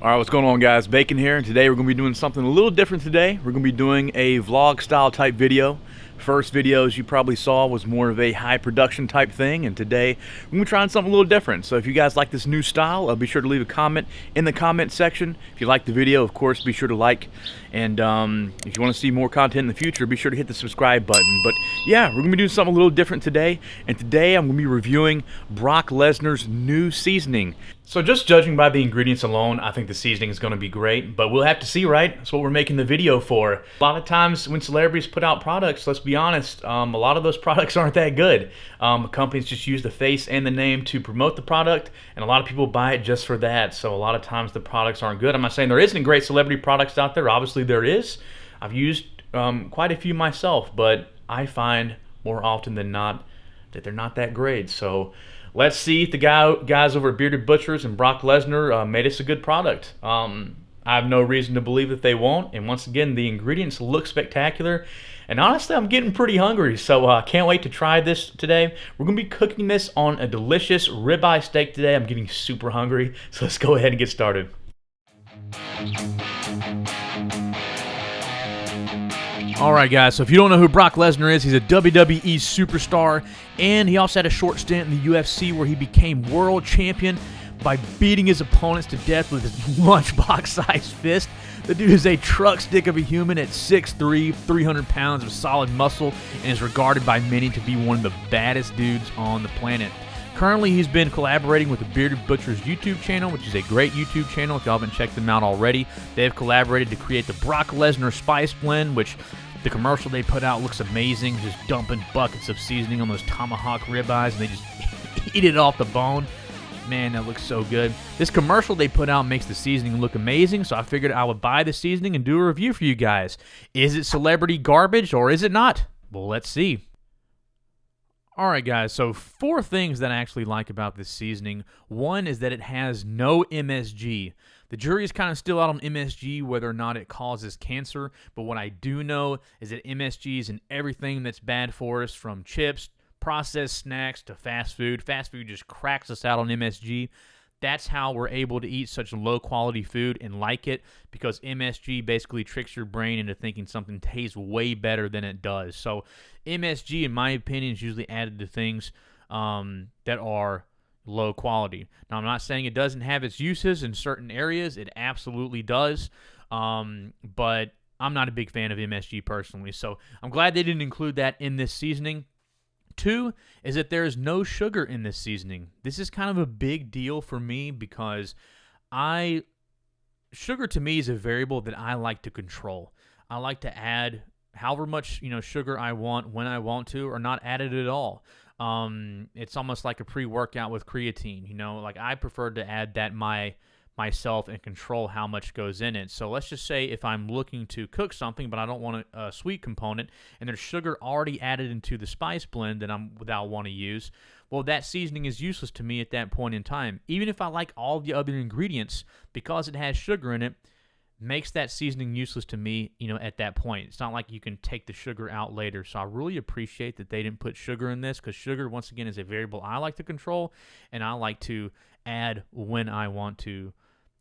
All right, what's going on, guys? Bacon here, and today we're going to be doing something a little different today. We're going to be doing a vlog style type video. First video, as you probably saw, was more of a high production type thing, and today we're going to be trying something a little different. So if you guys like this new style, be sure to leave a comment in the comment section. If you like the video, of course, be sure to like, and if you want to see more content in the future, be sure to hit the subscribe button. But yeah, we're going to be doing something a little different today, and today I'm going to be reviewing Brock Lesnar's new seasoning. So just judging by the ingredients alone, I think the seasoning is going to be great, but we'll have to see, right? That's what we're making the video for. A lot of times when celebrities put out products, let's be honest, a lot of those products aren't that good. Companies just use the face and the name to promote the product, and a lot of people buy it just for that. So a lot of times the products aren't good. I'm not saying there isn't great celebrity products out there. Obviously there is. I've used quite a few myself, but I find more often than not that they're not that great. So let's see if the guys over at Bearded Butchers and Brock Lesnar made us a good product. I have no reason to believe that they won't. And once again, the ingredients look spectacular. And honestly, I'm getting pretty hungry, so I can't wait to try this today. We're going to be cooking this on a delicious ribeye steak today. I'm getting super hungry, so let's go ahead and get started. Alright guys, so if you don't know who Brock Lesnar is, he's a WWE superstar, and he also had a short stint in the UFC where he became world champion by beating his opponents to death with his lunchbox-sized fist. The dude is a truck stick of a human at 6'3", 300 pounds of solid muscle, and is regarded by many to be one of the baddest dudes on the planet. Currently, he's been collaborating with the Bearded Butchers YouTube channel, which is a great YouTube channel. If y'all haven't checked them out already, they've collaborated to create the Brock Lesnar Spice Blend, which the commercial they put out looks amazing, just dumping buckets of seasoning on those tomahawk ribeyes, and they just eat it off the bone. Man, that looks so good. This commercial they put out makes the seasoning look amazing, so I figured I would buy the seasoning and do a review for you guys. Is it celebrity garbage, or is it not? Well, let's see. Alright guys, so 4 things that I actually like about this seasoning. One is that it has no MSG. The jury is kind of still out on MSG, whether or not it causes cancer, but what I do know is that MSG is in everything that's bad for us, from chips, processed snacks, to fast food. Fast food just cracks us out on MSG. That's how we're able to eat such low-quality food and like it, because MSG basically tricks your brain into thinking something tastes way better than it does. So MSG, in my opinion, is usually added to things that are low quality. Now, I'm not saying it doesn't have its uses in certain areas. It absolutely does, but I'm not a big fan of MSG personally, so I'm glad they didn't include that in this seasoning. 2 is that there is no sugar in this seasoning. This is kind of a big deal for me because sugar to me is a variable that I like to control. I like to add however much sugar I want when I want to, or not add it at all. It's almost like a pre-workout with creatine. Like I prefer to add that myself and control how much goes in it. So let's just say if I'm looking to cook something, but I don't want a sweet component, and there's sugar already added into the spice blend that I want to use, well, that seasoning is useless to me at that point in time. Even if I like all the other ingredients, because it has sugar in it, makes that seasoning useless to me, at that point. It's not like you can take the sugar out later. So I really appreciate that they didn't put sugar in this, because sugar, once again, is a variable I like to control, and I like to add when I want to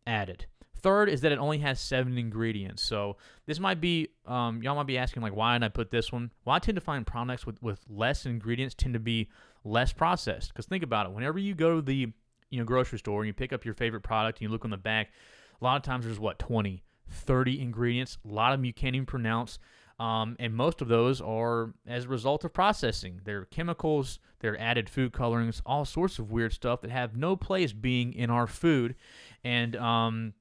add it. 3rd is that it only has 7 ingredients. So this might be, y'all might be asking, like, why didn't I put this one? Well, I tend to find products with less ingredients tend to be less processed. Because think about it. Whenever you go to the grocery store and you pick up your favorite product and you look on the back, a lot of times there's, 20, 30 ingredients. A lot of them you can't even pronounce. And most of those are as a result of processing. They're chemicals, they're added food colorings, all sorts of weird stuff that have no place being in our food. And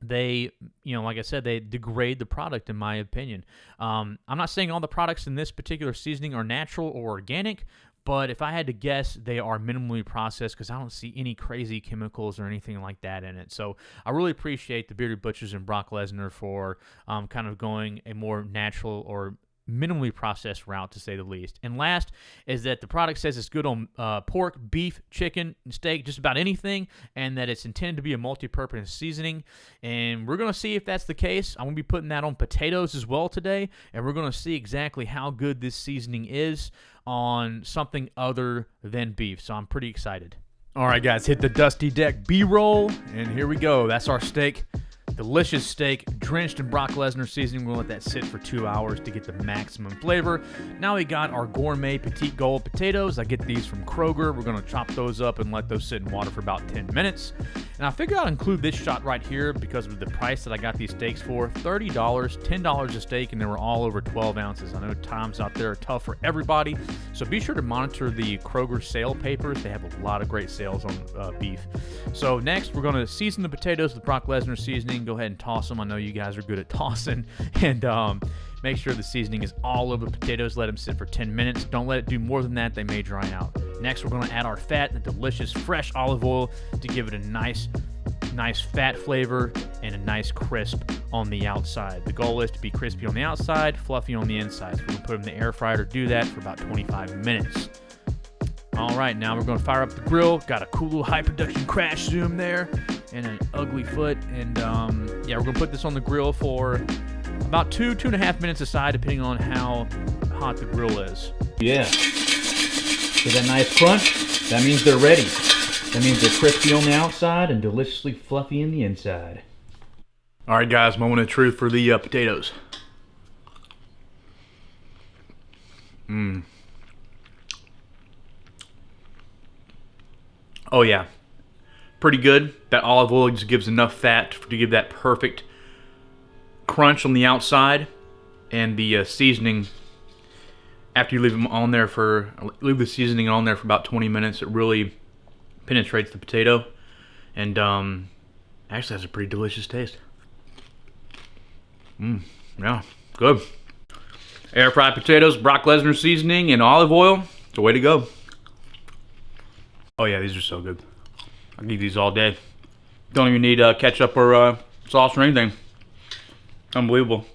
they, like I said, they degrade the product, in my opinion. I'm not saying all the products in this particular seasoning are natural or organic, but if I had to guess, they are minimally processed, because I don't see any crazy chemicals or anything like that in it. So I really appreciate the Bearded Butchers and Brock Lesnar for kind of going a more natural or minimally processed route, to say the least. And last is that the product says it's good on pork, beef, chicken, steak, just about anything, and that it's intended to be a multi-purpose seasoning. And we're going to see if that's the case. I'm going to be putting that on potatoes as well today, and we're going to see exactly how good this seasoning is on something other than beef. So I'm pretty excited. All right, guys, hit the Dusty Deck B-roll, and here we go. That's our steak. delicious steak drenched in Brock Lesnar seasoning. We're going to let that sit for 2 hours to get the maximum flavor. Now we got our gourmet petite gold potatoes. I get these from Kroger. We're going to chop those up and let those sit in water for about 10 minutes. And I figured I'd include this shot right here because of the price that I got these steaks for. $30, $10 a steak, and they were all over 12 ounces. I know times out there are tough for everybody, so be sure to monitor the Kroger sale papers. They have a lot of great sales on beef. So next, we're going to season the potatoes with Brock Lesnar seasoning. Go ahead and toss them. I know you guys are good at tossing. And make sure the seasoning is all over the potatoes. Let them sit for 10 minutes. Don't let it do more than that. They may dry out. Next, we're going to add our fat and delicious fresh olive oil to give it a nice fat flavor and a nice crisp on the outside. The goal is to be crispy on the outside, fluffy on the inside. So we're going to put them in the air fryer to do that for about 25 minutes. All right, now we're going to fire up the grill. Got a cool little high production crash zoom there and an ugly foot. And yeah, we're going to put this on the grill for about 2.5 minutes aside, depending on how hot the grill is. Yeah. With that nice crunch, that means they're ready. That means they're crispy on the outside and deliciously fluffy in the inside. All right, guys, moment of truth for the potatoes. Oh yeah, pretty good. That olive oil just gives enough fat to give that perfect crunch on the outside, and the seasoning. After you leave the seasoning on there for about 20 minutes, it really penetrates the potato, and actually has a pretty delicious taste. Yeah, good. Air fried potatoes, Brock Lesnar seasoning, and olive oil. It's the way to go. Oh yeah, these are so good. I'll eat these all day. Don't even need ketchup or sauce or anything. Unbelievable.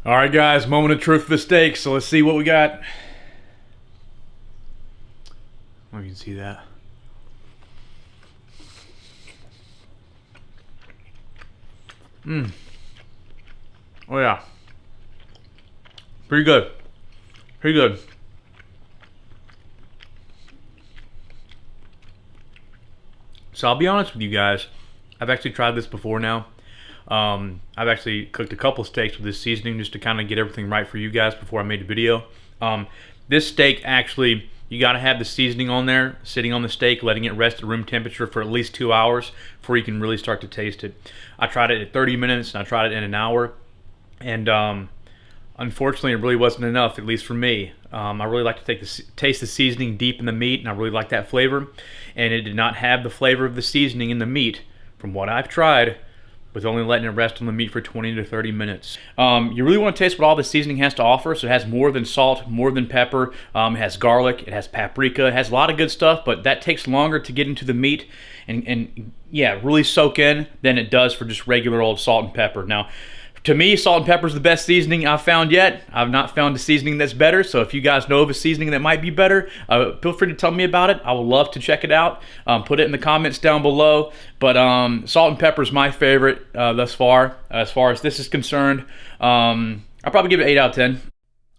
All right, guys, moment of truth for the steak. So let's see what we got. Oh, you can see that. Oh yeah. Pretty good. Pretty good. So I'll be honest with you guys. I've actually tried this before now. I've actually cooked a couple steaks with this seasoning just to kind of get everything right for you guys before I made the video. This steak actually, you got to have the seasoning on there, sitting on the steak, letting it rest at room temperature for at least 2 hours before you can really start to taste it. I tried it at 30 minutes and I tried it in an hour, and unfortunately it really wasn't enough, at least for me. I really like to taste the seasoning deep in the meat, and I really like that flavor, and it did not have the flavor of the seasoning in the meat from what I've tried, with only letting it rest on the meat for 20 to 30 minutes. You really want to taste what all the seasoning has to offer. So it has more than salt, more than pepper. It has garlic, it has paprika, it has a lot of good stuff, but that takes longer to get into the meat and yeah, really soak in than it does for just regular old salt and pepper. Now, to me, salt and pepper is the best seasoning I've found yet. I've not found a seasoning that's better, so if you guys know of a seasoning that might be better, feel free to tell me about it. I would love to check it out. Put it in the comments down below. But salt and pepper is my favorite thus far. As far as this is concerned, I'll probably give it 8 out of 10.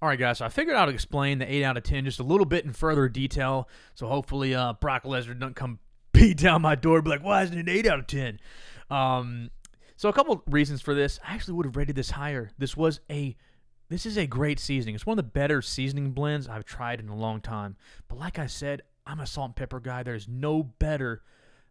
All right, guys, so I figured I'd explain the 8 out of 10 just a little bit in further detail, so hopefully Brock Lesnar doesn't come beat down my door and be like, why isn't it an 8 out of 10? So a couple reasons for this. I actually would have rated this higher. This is a great seasoning. It's one of the better seasoning blends I've tried in a long time. But like I said, I'm a salt and pepper guy. There's no better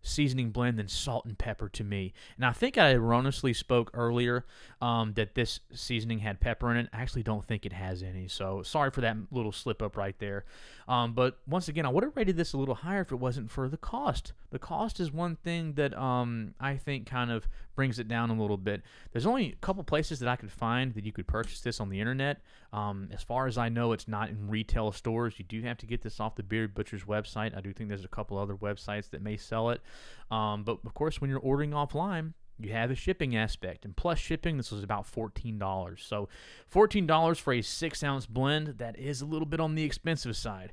seasoning blend than salt and pepper to me. And I think I erroneously spoke earlier that this seasoning had pepper in it. I actually don't think it has any, so sorry for that little slip up right there. But once again, I would have rated this a little higher if it wasn't for the cost. The cost is one thing that I think kind of brings it down a little bit. There's only a couple places that I could find that you could purchase this on the internet. As far as I know, it's not in retail stores. You do have to get this off the Bearded Butcher's website. I do think there's a couple other websites that may sell it. But of course, when you're ordering offline, you have a shipping aspect, and plus shipping, this was about $14. So $14 for a 6-ounce blend, that is a little bit on the expensive side.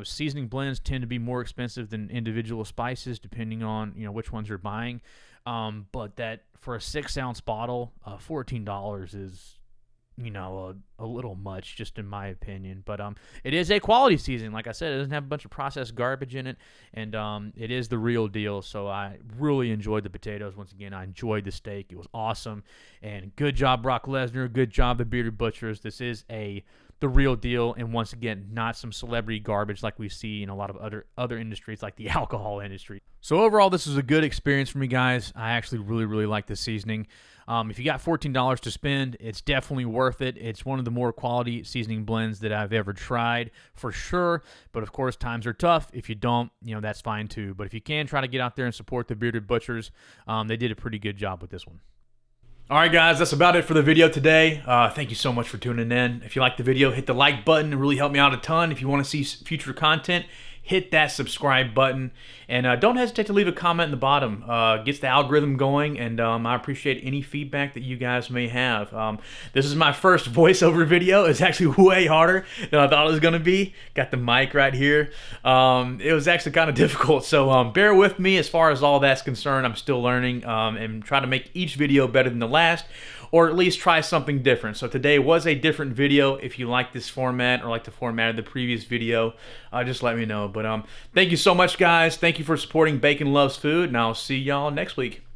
Seasoning blends tend to be more expensive than individual spices, depending on which ones you're buying. But that for a 6-ounce bottle, $14 is a little much, just in my opinion. But it is a quality seasoning. Like I said, it doesn't have a bunch of processed garbage in it, and it is the real deal. So I really enjoyed the potatoes. Once again, I enjoyed the steak. It was awesome, and good job, Brock Lesnar. Good job, the Bearded Butchers. This is the real deal, and once again, not some celebrity garbage like we see in a lot of other industries, like the alcohol industry. So overall, this was a good experience for me, guys. I actually really like this seasoning. If you got $14 to spend, it's definitely worth it. It's one of the more quality seasoning blends that I've ever tried, for sure. But of course, times are tough. If you don't, that's fine too. But if you can, try to get out there and support the Bearded Butchers. They did a pretty good job with this one. All right, guys, that's about it for the video today. Thank you so much for tuning in. If you liked the video, hit the like button. It really helped me out a ton. If you want to see future content, hit that subscribe button. And don't hesitate to leave a comment in the bottom. Gets the algorithm going, and I appreciate any feedback that you guys may have. This is my first voiceover video. It's actually way harder than I thought it was going to be. Got the mic right here. It was actually kind of difficult, so bear with me as far as all that's concerned. I'm still learning and trying to make each video better than the last, or at least try something different. So today was a different video. If you like this format or like the format of the previous video, just let me know. But thank you so much, guys. Thank you for supporting Bacon Loves Food, and I'll see y'all next week.